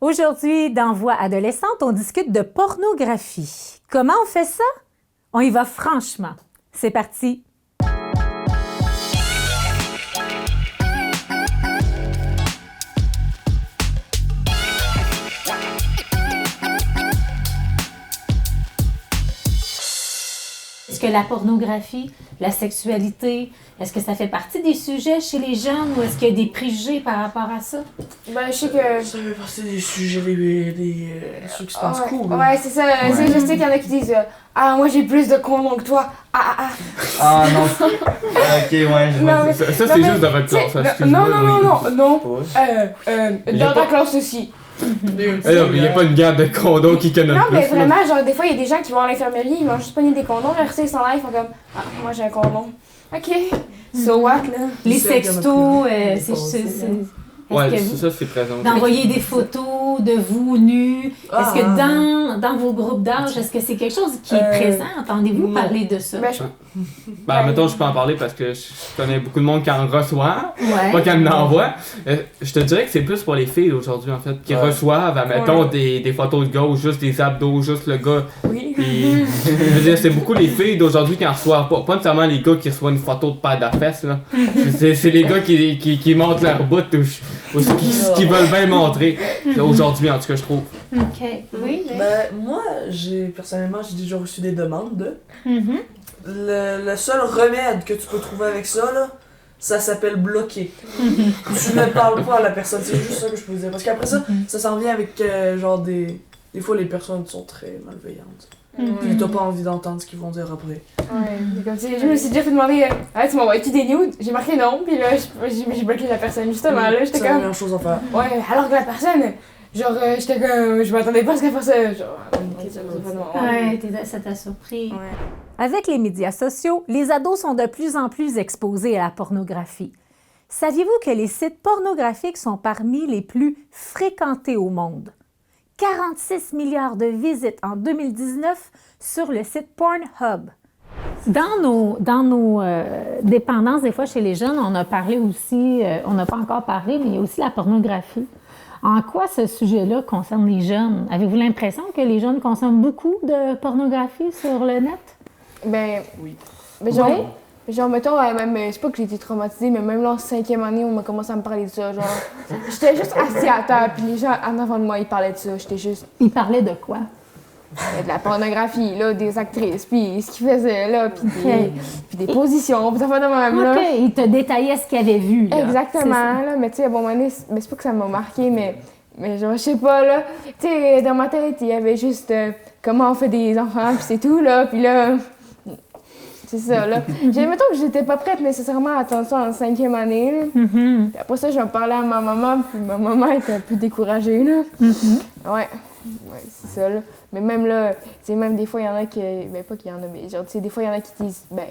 Aujourd'hui, dans Voix adolescente, on discute de pornographie. Comment on fait ça? On y va franchement. C'est parti! Est-ce que la pornographie, la sexualité, est-ce que ça fait partie des sujets chez les jeunes ou est-ce qu'il y a des préjugés par rapport à ça? Ben, je sais que. Ça fait partie des sujets, des ceux qui se passent cool. Ouais, c'est ça. Ouais. Je sais qu'il y en a qui disent Ah, moi j'ai plus de condoms que toi. Ah non. Ok, ouais. Non, mais- Ça, non, c'est mais- juste dans votre classe, Non, excuse-moi. non. Il y a Dans pas- ta classe aussi. Eh non, mais il n'y a pas une garde de condoms qui connaît Non, plus. mais là. vraiment, genre, des fois, il y a des gens qui vont à l'infirmerie, ils vont juste pogner des condoms, leur ils s'en ils font comme Ah, moi j'ai un condom. Ok. So what, là? Les C'est sextos, c'est- Ouais, est-ce que ça c'est présent. d'envoyer des photos de vous nus, est-ce que Ah. dans vos groupes d'âge, est-ce que c'est quelque chose qui est présent? Entendez-vous non. parler de ça? Ben, je- Ben, mettons, je peux en parler parce que je connais beaucoup de monde qui en reçoit, pas Ouais. qui en envoie. Je te dirais que c'est plus pour les filles aujourd'hui, en fait, qui Ouais. reçoivent, mettons, des photos de gars ou juste des abdos, juste le gars. Oui. Puis, je veux dire, c'est beaucoup les filles d'aujourd'hui qui en reçoivent pas. Pas nécessairement les gars qui reçoivent une photo de paire de fesses, là. C'est les gars qui montrent leur bout ou ce qu'ils veulent bien montrer. Aujourd'hui, en tout cas, je trouve. OK. Oui. Ben, moi, personnellement, j'ai déjà reçu des demandes de. Mhm. Le seul remède que tu peux trouver avec ça, là, ça s'appelle bloquer. Tu ne parles pas à la personne, c'est juste ça que je peux dire. Parce qu'après ça, ça s'en vient avec genre des. Des fois, les personnes sont très malveillantes. Puis t'as pas envie d'entendre ce qu'ils vont dire après. Ouais, c'est comme si je me suis déjà fait demander tu m'envoies-tu des nudes? J'ai marqué non, puis là, j'ai bloqué la personne. Justement, là, j'étais C'est la comme. meilleure chose à faire. Ouais, alors que la personne, genre, j'étais comme. Je m'attendais pas à ce qu'elle fasse ça. Genre, ok, ça me fait mal. Ouais, ça t'a surpris. Ouais. Avec les médias sociaux, les ados sont de plus en plus exposés à la pornographie. Saviez-vous que les sites pornographiques sont parmi les plus fréquentés au monde? 46 milliards de visites en 2019 sur le site Pornhub. Dans nos dépendances, des fois chez les jeunes, on a parlé aussi, on n'a pas encore parlé, mais il y a aussi la pornographie. En quoi ce sujet-là concerne les jeunes? Avez-vous l'impression que les jeunes consomment beaucoup de pornographie sur le net? Ben, Oui. ben genre, Ouais. genre, mettons, même, c'est pas que j'ai été traumatisée, mais même là, en 5e année, on m'a commencé à me parler de ça. Genre, j'étais juste assise à terre, puis les gens en avant de moi, ils parlaient de ça. J'étais juste. Ils parlaient de quoi? De la pornographie, là, des actrices, puis ce qu'ils faisaient, là, puis des positions, puis ça fait de même, là. OK, ils te détaillaient ce qu'ils avaient vu. Là. Exactement, là, mais tu sais, à un moment donné, mais c'est pas que ça m'a marqué, mais genre, je sais pas, là, tu sais, dans ma tête, il y avait juste comment on fait des enfants, puis c'est tout, là, puis là, c'est ça, là. Mettons que j'étais pas prête nécessairement à attendre ça en 5e année, là. Mhm. Puis après ça, j'en parlais à ma maman, puis ma maman était un peu découragée, là. Ouais, c'est ça, là. Mais même là, tu sais, même des fois, il y en a qui. Ben, pas qu'il y en a, mais genre, tu sais, des fois, il y en a qui disent. Ben,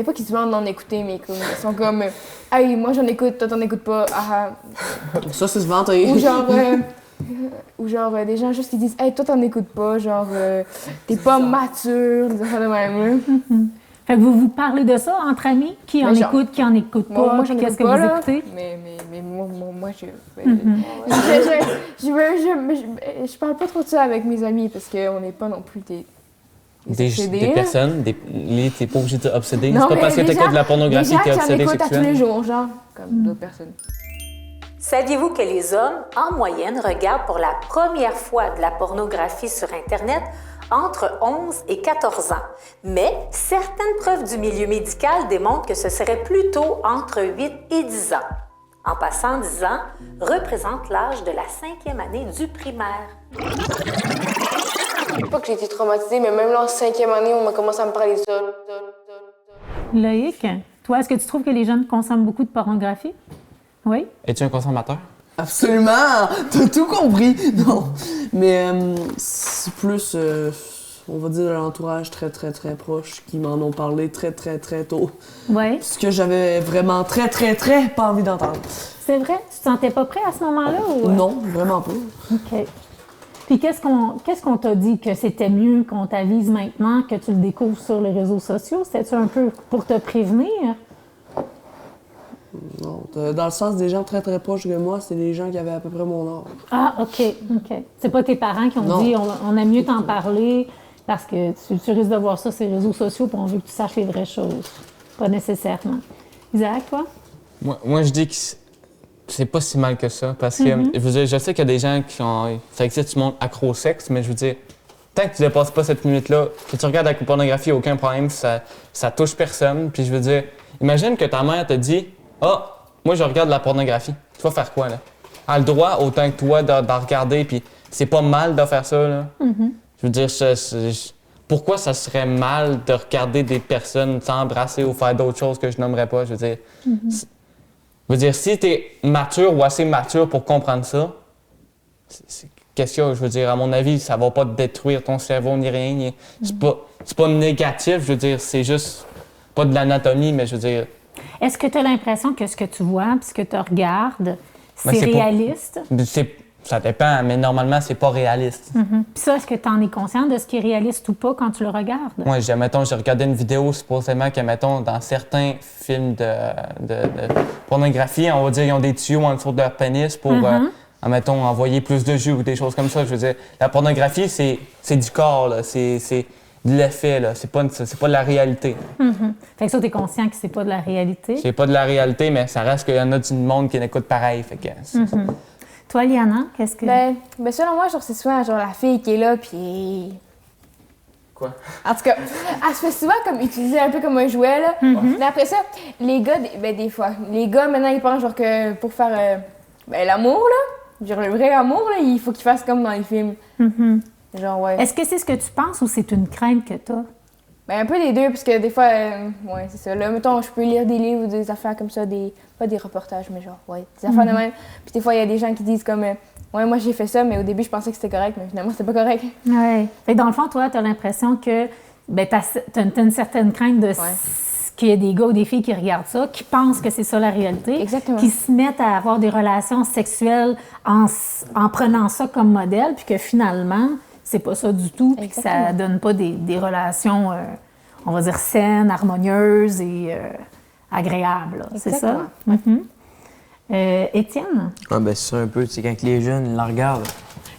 pas qu'ils se demandent d'en écouter, mais comme, ils sont comme. Hey, moi j'en écoute, toi t'en écoutes pas. Ça, c'est se vanter. Ou genre, des gens juste qui disent. Hey, toi t'en écoutes pas, genre, t'es pas mature, des affaires de même, là. Fait que vous parlez de ça entre amis? Qui en Ben, genre, écoute, qui en écoute pas? Moi, j'en Qu'est-ce écoute que pas, vous là. écoutez? Mais moi, je. Je parle pas trop de ça avec mes amis parce qu'on n'est pas non plus des obsédés, Des là. personnes, t'es pas obligé d'être obsédé. Non, C'est pas mais parce que des t'écoutes gens- de la pornographie des gens que t'es qui en obsédé écoutent à tous les sexuellement. jours, genre, comme d'autres personnes. Saviez-vous que les hommes, en moyenne, regardent pour la première fois de la pornographie sur Internet entre 11 et 14 ans? Mais certaines preuves du milieu médical démontrent que ce serait plutôt entre 8 et 10 ans. En passant, 10 ans représente l'âge de la 5e année du primaire. Pas que j'ai été traumatisée, mais même là, en 5e année, on m'a commencé à me parler de ça. Loïc, toi, est-ce que tu trouves que les jeunes consomment beaucoup de pornographie? Oui? Es-tu un consommateur? Absolument! T'as tout compris! Non. Mais c'est plus, on va dire, l'entourage très, très, très proche qui m'en ont parlé très, très, très tôt. Oui. Ce que j'avais vraiment très, très, très pas envie d'entendre. C'est vrai? Tu te sentais pas prêt à ce moment-là? Ou... Non, vraiment pas. OK. Puis qu'est-ce qu'on t'a dit? Que c'était mieux qu'on t'avise maintenant, que tu le découvres sur les réseaux sociaux? C'était-tu un peu pour te prévenir? Non, dans le sens des gens très très proches de moi, c'est des gens qui avaient à peu près mon âge. Ah, OK. C'est pas tes parents qui ont Non. dit on aime mieux t'en parler parce que tu risques de voir ça sur les réseaux sociaux puis on veut que tu saches les vraies choses. Pas nécessairement. Isaac, toi? Moi, je dis que c'est pas si mal que ça. Parce que, je veux dire, je sais qu'il y a des gens qui ont. Ça existe du monde accro au sexe, mais je veux dire, tant que tu dépasses pas cette limite-là, que tu regardes la pornographie, aucun problème, ça touche personne. Puis je veux dire, imagine que ta mère te dit ah, moi, je regarde la pornographie. Tu vas faire quoi, là? Elle a le droit, autant que toi, d'en regarder, puis c'est pas mal de faire ça, là. Je veux dire, pourquoi ça serait mal de regarder des personnes s'embrasser ou faire d'autres choses que je nommerais pas? Je veux dire, si t'es mature ou assez mature pour comprendre ça, qu'est-ce qu'il y a? Je veux dire, à mon avis, ça va pas te détruire ton cerveau ni rien. C'est pas négatif, je veux dire, c'est juste pas de l'anatomie, mais je veux dire... Est-ce que tu as l'impression que ce que tu vois puis ce que tu regardes, c'est c'est pas- réaliste? Ça dépend, mais normalement, c'est pas réaliste. Puis ça, est-ce que tu en es conscient de ce qui est réaliste ou pas quand tu le regardes? Moi, j'ai regardé une vidéo supposément que, mettons, dans certains films de pornographie, on va dire, ils ont des tuyaux en dessous de leur pénis pour, mettons, envoyer plus de jus ou des choses comme ça. Je veux dire, la pornographie, c'est du corps, là. C'est de l'effet, là. C'est pas de la réalité. Fait que ça, tu es conscient que c'est pas de la réalité. C'est pas de la réalité, mais ça reste qu'il y en a du monde qui n'écoute pareil. Fait que, Toi, Liana, qu'est-ce que... Ben, selon moi, genre, c'est souvent genre la fille qui est là, puis. Quoi? En tout cas, elle se fait souvent comme utiliser un peu comme un jouet, là. Mais après ça, les gars, des fois, les gars, maintenant, ils pensent genre que pour faire l'amour, là, genre le vrai amour, là, il faut qu'ils fassent comme dans les films. Genre, ouais. Est-ce que c'est ce que tu penses ou c'est une crainte que tu as? Ben, un peu des deux, parce que des fois, ouais, c'est ça. Là, mettons, je peux lire des livres ou des affaires comme ça, pas des reportages, mais genre, ouais, des affaires de même. Puis des fois, il y a des gens qui disent comme, ouais, moi j'ai fait ça, mais au début, je pensais que c'était correct, mais finalement, c'était pas correct. Oui. Fait que dans le fond, toi, tu as l'impression que ben, t'as une certaine crainte de qu'il y ait des gars ou des filles qui regardent ça, qui pensent que c'est ça la réalité. Exactement. Qui se mettent à avoir des relations sexuelles en prenant ça comme modèle, puis que finalement, c'est pas ça du tout, puis que ça donne pas des relations, on va dire, saines, harmonieuses et agréables. là. C'est ça? Étienne? Ah, ben, c'est ça un peu. Tu sais, quand les jeunes la regardent,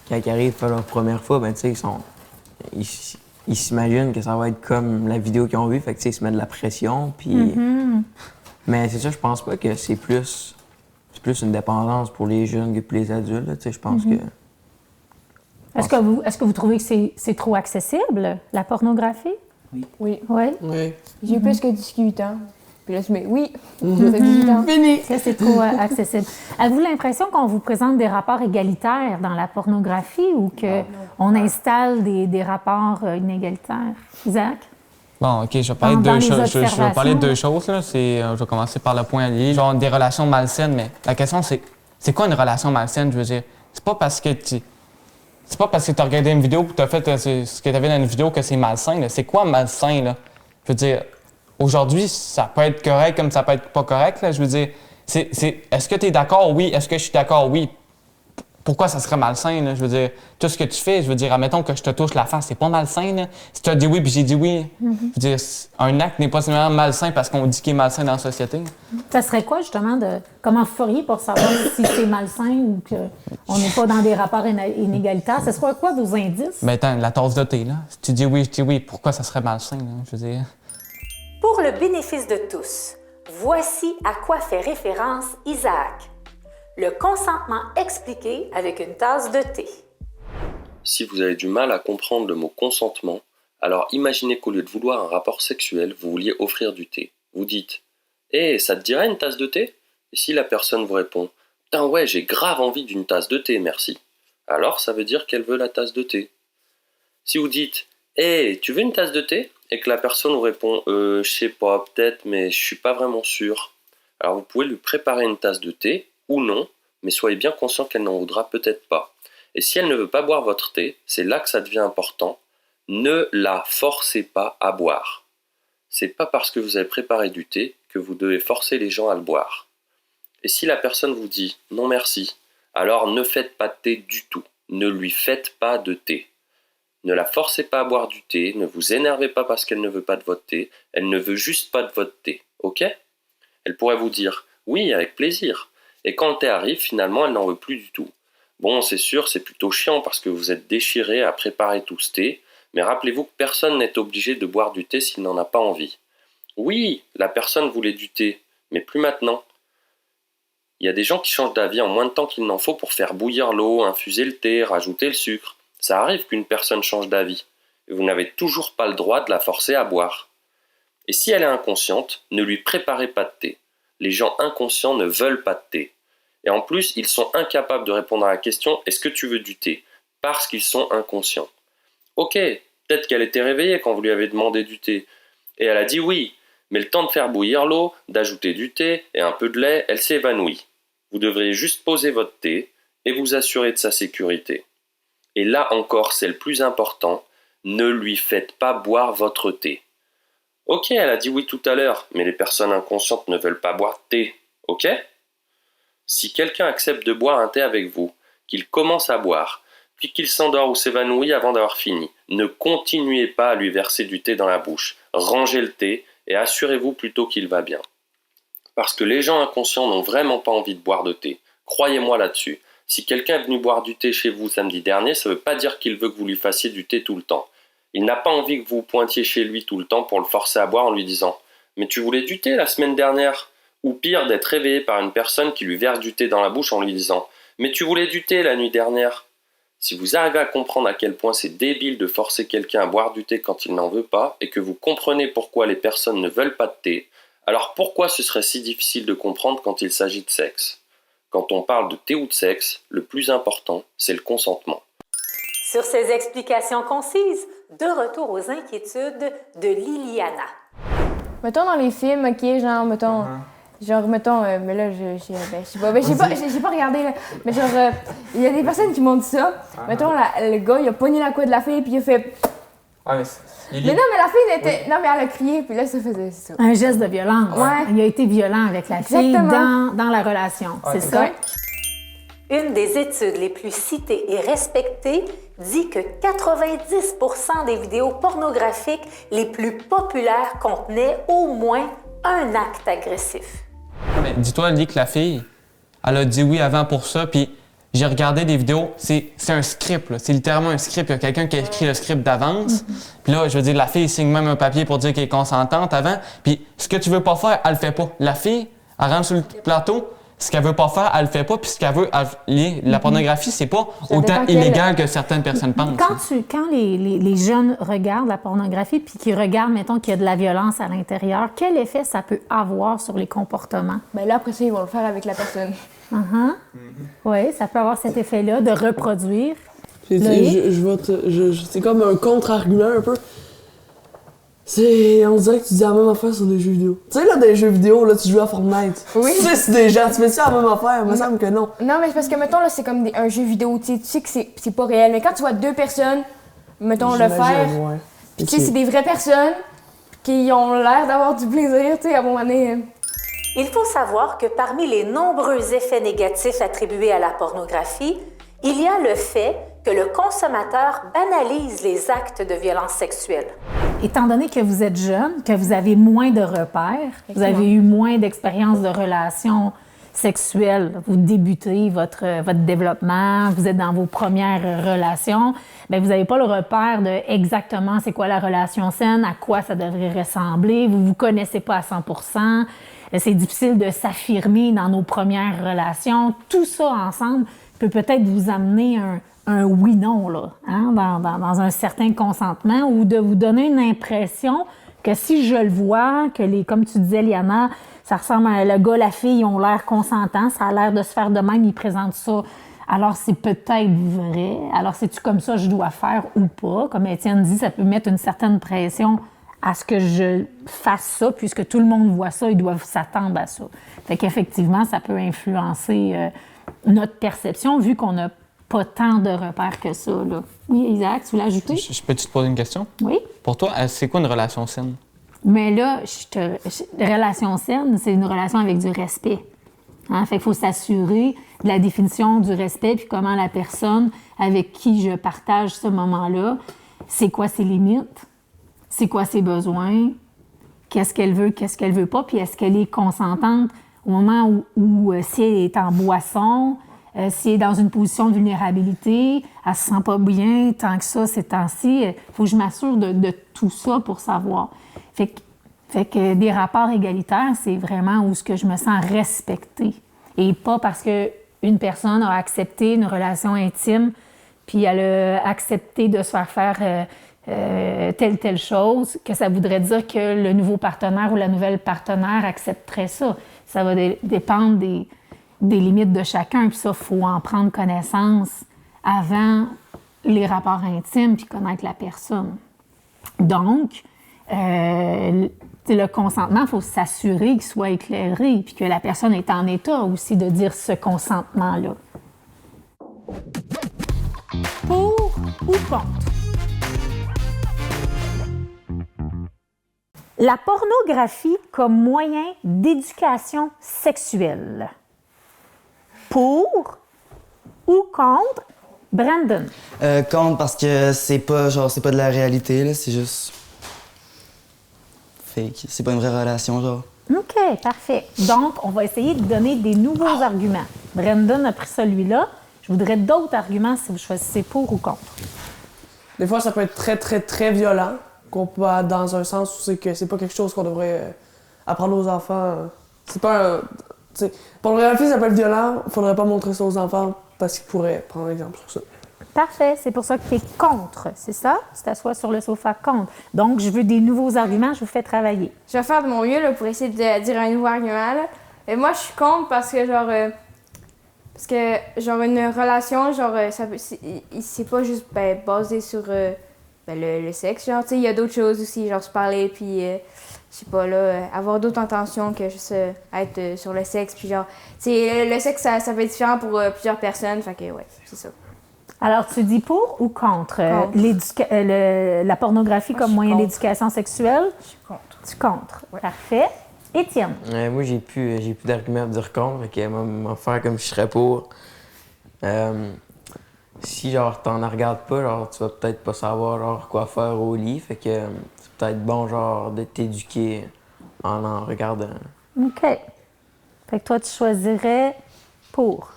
quand ils arrivent pour leur première fois, ben, tu sais, ils s'imaginent que ça va être comme la vidéo qu'ils ont vue. Fait que, tu sais, ils se mettent de la pression. Puis... Mais c'est ça, je pense pas que c'est plus une dépendance pour les jeunes que pour les adultes. Là, tu sais, je pense que... Est-ce que vous trouvez que c'est trop accessible, la pornographie? Oui. Oui. Oui. J'ai eu plus que 18 ans. Puis là, je me dis, oui, ça fait 18 ans. Fini! Ça, c'est trop accessible. Avez-vous l'impression qu'on vous présente des rapports égalitaires dans la pornographie ou qu'on installe des rapports inégalitaires? Isaac? Bon, OK, je vais parler de Dans deux les choses. Je vais observations, parler de deux là. choses. Là. Je vais commencer par le point lié. Genre des relations malsaines, mais la question, c'est quoi une relation malsaine? Je veux dire, c'est pas parce que tu as regardé une vidéo et tu as fait ce que tu avais dans une vidéo que c'est malsain. Là. C'est quoi malsain? Là? Je veux dire, aujourd'hui, ça peut être correct comme ça peut être pas correct. Là. Je veux dire, est-ce que tu es d'accord? Oui. Est-ce que je suis d'accord? Oui. Pourquoi ça serait malsain? Là? Je veux dire, tout ce que tu fais, je veux dire, admettons que je te touche la face, c'est pas malsain. Là. Si tu as dit oui puis j'ai dit oui, je veux dire, un acte n'est pas nécessairement malsain parce qu'on dit qu'il est malsain dans la société. Ça serait quoi, justement, comment vous feriez pour savoir si c'est malsain ou qu'on n'est pas dans des rapports inégalitaires? Ce serait quoi vos indices? Ben, attends, la tasse de thé, là. Si tu dis oui, je dis oui. Pourquoi ça serait malsain? Là? Je veux dire. Pour le bénéfice de tous, voici à quoi fait référence Isaac. Le consentement expliqué avec une tasse de thé. Si vous avez du mal à comprendre le mot consentement, alors imaginez qu'au lieu de vouloir un rapport sexuel, vous vouliez offrir du thé. Vous dites « Hé, ça te dirait une tasse de thé ?» Et si la personne vous répond « Putain ouais, j'ai grave envie d'une tasse de thé, merci », alors ça veut dire qu'elle veut la tasse de thé. Si vous dites « Hé, tu veux une tasse de thé ?» et que la personne vous répond « Je sais pas, peut-être, mais je suis pas vraiment sûr », alors vous pouvez lui préparer une tasse de thé, ou non, mais soyez bien conscient qu'elle n'en voudra peut-être pas. Et si elle ne veut pas boire votre thé, c'est là que ça devient important. Ne la forcez pas à boire. C'est pas parce que vous avez préparé du thé que vous devez forcer les gens à le boire. Et si la personne vous dit « non merci », alors ne faites pas de thé du tout. Ne lui faites pas de thé. Ne la forcez pas à boire du thé, ne vous énervez pas parce qu'elle ne veut pas de votre thé, elle ne veut juste pas de votre thé, ok ? Elle pourrait vous dire Oui, avec plaisir. Et quand le thé arrive, finalement, elle n'en veut plus du tout. Bon, c'est sûr, c'est plutôt chiant parce que vous êtes déchirés à préparer tout ce thé, mais rappelez-vous que personne n'est obligé de boire du thé s'il n'en a pas envie. Oui, la personne voulait du thé, mais plus maintenant. Il y a des gens qui changent d'avis en moins de temps qu'il n'en faut pour faire bouillir l'eau, infuser le thé, rajouter le sucre. Ça arrive qu'une personne change d'avis, et vous n'avez toujours pas le droit de la forcer à boire. Et si elle est inconsciente, ne lui préparez pas de thé. Les gens inconscients ne veulent pas de thé. Et en plus, ils sont incapables de répondre à la question « Est-ce que tu veux du thé ?» parce qu'ils sont inconscients. Ok, peut-être qu'elle était réveillée quand vous lui avez demandé du thé. Et elle a dit oui, mais le temps de faire bouillir l'eau, d'ajouter du thé et un peu de lait, elle s'est évanouie. Vous devriez juste poser votre thé et vous assurer de sa sécurité. Et là encore, c'est le plus important, ne lui faites pas boire votre thé. Ok, elle a dit oui tout à l'heure, mais les personnes inconscientes ne veulent pas boire de thé, ok ? Si quelqu'un accepte de boire un thé avec vous, qu'il commence à boire, puis qu'il s'endort ou s'évanouit avant d'avoir fini, ne continuez pas à lui verser du thé dans la bouche. Rangez le thé et assurez-vous plutôt qu'il va bien. Parce que les gens inconscients n'ont vraiment pas envie de boire de thé. Croyez-moi là-dessus. Si quelqu'un est venu boire du thé chez vous samedi dernier, ça ne veut pas dire qu'il veut que vous lui fassiez du thé tout le temps. Il n'a pas envie que vous pointiez chez lui tout le temps pour le forcer à boire en lui disant « Mais tu voulais du thé la semaine dernière ?» Ou pire, d'être réveillé par une personne qui lui verse du thé dans la bouche en lui disant « Mais tu voulais du thé la nuit dernière ?» Si vous arrivez à comprendre à quel point c'est débile de forcer quelqu'un à boire du thé quand il n'en veut pas, et que vous comprenez pourquoi les personnes ne veulent pas de thé, alors pourquoi ce serait si difficile de comprendre quand il s'agit de sexe ? Quand on parle de thé ou de sexe, le plus important, c'est le consentement. Sur ces explications concises, de retour aux inquiétudes de Liliana. Mettons dans les films, ok, genre, mettons... mais là, je sais pas, j'ai pas regardé, là. Mais genre, il y a des personnes qui m'ont dit ça. Mettons, le gars, il a pogné la couette de la fille, puis il a fait... Ouais, Mais non, mais la fille était... Non, mais elle a crié, puis là, ça faisait ça. Un geste de violence. Ouais. Il a été violent avec la fille dans la relation. Ouais, c'est ça? Ouais. Une des études les plus citées et respectées dit que 90% des vidéos pornographiques les plus populaires contenaient au moins un acte agressif. Mais dis-toi, Lee, que la fille, elle a dit oui avant pour ça, puis j'ai regardé des vidéos, c'est un script, là. C'est littéralement un script. Il y a quelqu'un qui a écrit le script d'avance. Puis là, je veux dire, la fille signe même un papier pour dire qu'elle est consentante avant. Puis ce que tu veux pas faire, elle le fait pas. La fille, elle rentre sur le plateau, ce qu'elle veut pas faire, elle le fait pas. Puis ce qu'elle veut, la pornographie, c'est pas autant illégal que certaines personnes pensent. Quand les jeunes regardent la pornographie puis qu'ils regardent, mettons, qu'il y a de la violence à l'intérieur, quel effet ça peut avoir sur les comportements? Ben là, après ça, ils vont le faire avec la personne. Oui, ça peut avoir cet effet-là de reproduire. C'est comme un contre-argument un peu. On dirait que tu dis la même affaire sur des jeux vidéo. Tu sais, là, dans les jeux vidéo, là, tu joues à Fortnite. Oui. Tu sais, c'est des gens, tu fais ça la même affaire, il me semble que non. Non, mais c'est parce que, mettons, là, c'est comme un jeu vidéo, tu sais que c'est pas réel. Mais quand tu vois deux personnes, mettons, le faire, Ouais. puis tu sais, c'est des vraies personnes qui ont l'air d'avoir du plaisir, tu sais, à un moment donné. Il faut savoir que parmi les nombreux effets négatifs attribués à la pornographie, il y a le fait que le consommateur banalise les actes de violence sexuelle. Étant donné que vous êtes jeune, que vous avez moins de repères, vous avez eu moins d'expérience de relations sexuelles, vous débutez votre développement, vous êtes dans vos premières relations, bien, vous n'avez pas le repère de exactement c'est quoi la relation saine, à quoi ça devrait ressembler, vous ne vous connaissez pas à 100%, c'est difficile de s'affirmer dans nos premières relations. Tout ça ensemble peut peut-être vous amener un oui-non, là, hein, dans un certain consentement, ou de vous donner une impression que si je le vois, que comme tu disais, Liana, ça ressemble à le gars, la fille, ils ont l'air consentants, ça a l'air de se faire de même, ils présentent ça. Alors, c'est peut-être vrai. Alors, c'est-tu comme ça je dois faire ou pas? Comme Étienne dit, ça peut mettre une certaine pression à ce que je fasse ça, puisque tout le monde voit ça, ils doivent s'attendre à ça. Fait qu'effectivement, ça peut influencer notre perception, vu qu'on n'a pas tant de repères que ça, là. Oui, Isaac, tu voulais ajouter? Je peux-tu te poser une question? Oui. Pour toi, c'est quoi une relation saine? Mais là, relation saine, c'est une relation avec du respect. Hein? Fait qu'il faut s'assurer de la définition du respect, puis comment la personne avec qui je partage ce moment-là, c'est quoi ses limites, c'est quoi ses besoins, qu'est-ce qu'elle veut pas, puis est-ce qu'elle est consentante au moment où si elle est en boisson, si elle est dans une position de vulnérabilité, elle ne se sent pas bien tant que ça ces temps-ci. Il faut que je m'assure de tout ça pour savoir. Fait que des rapports égalitaires, c'est vraiment où ce que je me sens respectée. Et pas parce qu'une personne a accepté une relation intime, puis elle a accepté de se faire telle chose, que ça voudrait dire que le nouveau partenaire ou la nouvelle partenaire accepterait ça. Ça va dépendre des limites de chacun, puis ça, il faut en prendre connaissance avant les rapports intimes, puis connaître la personne. Donc, le consentement, il faut s'assurer qu'il soit éclairé, puis que la personne est en état aussi de dire ce consentement-là. Pour ou contre? La pornographie comme moyen d'éducation sexuelle. Pour ou contre? Brandon. Contre parce que c'est pas de la réalité, là, c'est juste fake. C'est pas une vraie relation, genre. OK, parfait. Donc, on va essayer de donner des nouveaux arguments. Brandon a pris celui-là. Je voudrais d'autres arguments si vous choisissez pour ou contre. Des fois, ça peut être très, très, très violent, qu'on peut aller dans un sens où c'est que c'est pas quelque chose qu'on devrait apprendre aux enfants. C'est pas un... Pornographie, ça peut être violent, faudrait pas montrer ça aux enfants parce qu'ils pourraient prendre exemple sur ça. Parfait, c'est pour ça que tu es contre, c'est ça? Tu t'assois sur le sofa contre. Donc, je veux des nouveaux arguments, je vous fais travailler. Je vais faire de mon mieux là, pour essayer de dire un nouveau argument. Là. Et moi, je suis contre parce que, une relation, c'est pas juste basé sur le sexe. Genre, tu sais, il y a d'autres choses aussi, genre se parler, puis, je sais pas, là, avoir d'autres intentions que juste être sur le sexe. Puis, genre, tu sais, le sexe, ça peut être différent pour plusieurs personnes. Fait que, ouais, c'est ça. Alors, tu dis pour ou contre, la pornographie comme moyen d'éducation sexuelle? Je suis contre. Tu contre. Ouais. Parfait. Étienne? Moi, j'ai plus d'arguments à dire contre, fait que m'en faire comme je serais pour. Si, genre, t'en regardes pas, genre, tu vas peut-être pas savoir, genre, quoi faire au lit, fait que c'est peut-être bon, genre, de t'éduquer en regardant. OK. Fait que toi, tu choisirais pour.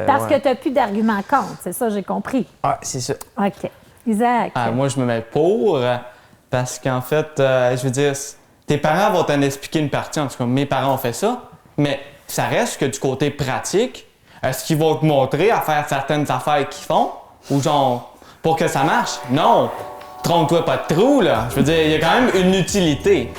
Parce que tu n'as plus d'arguments contre, c'est ça, j'ai compris. Ah, c'est ça. OK. Isaac? Moi, je me mets pour parce qu'en fait, je veux dire, tes parents vont t'en expliquer une partie, en tout cas, mes parents ont fait ça, mais ça reste que du côté pratique, est-ce qu'ils vont te montrer à faire certaines affaires qu'ils font? Ou genre, pour que ça marche? Non! Trompe-toi pas de trou, là! Je veux dire, il y a quand même une utilité.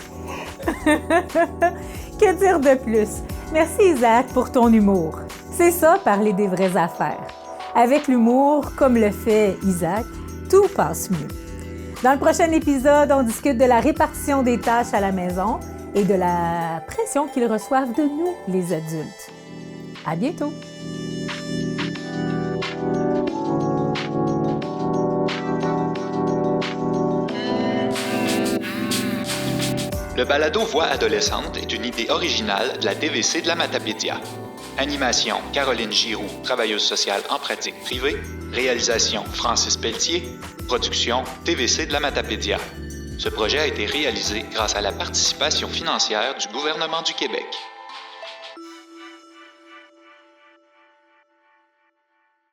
Que dire de plus? Merci, Isaac, pour ton humour. C'est ça, parler des vraies affaires. Avec l'humour, comme le fait Isaac, tout passe mieux. Dans le prochain épisode, on discute de la répartition des tâches à la maison et de la pression qu'ils reçoivent de nous, les adultes. À bientôt! Le balado Voix adolescente est une idée originale de la TVC de la Matapédia. Animation, Caroline Giroux, travailleuse sociale en pratique privée. Réalisation, Francis Pelletier. Production, TVC de la Matapédia. Ce projet a été réalisé grâce à la participation financière du gouvernement du Québec.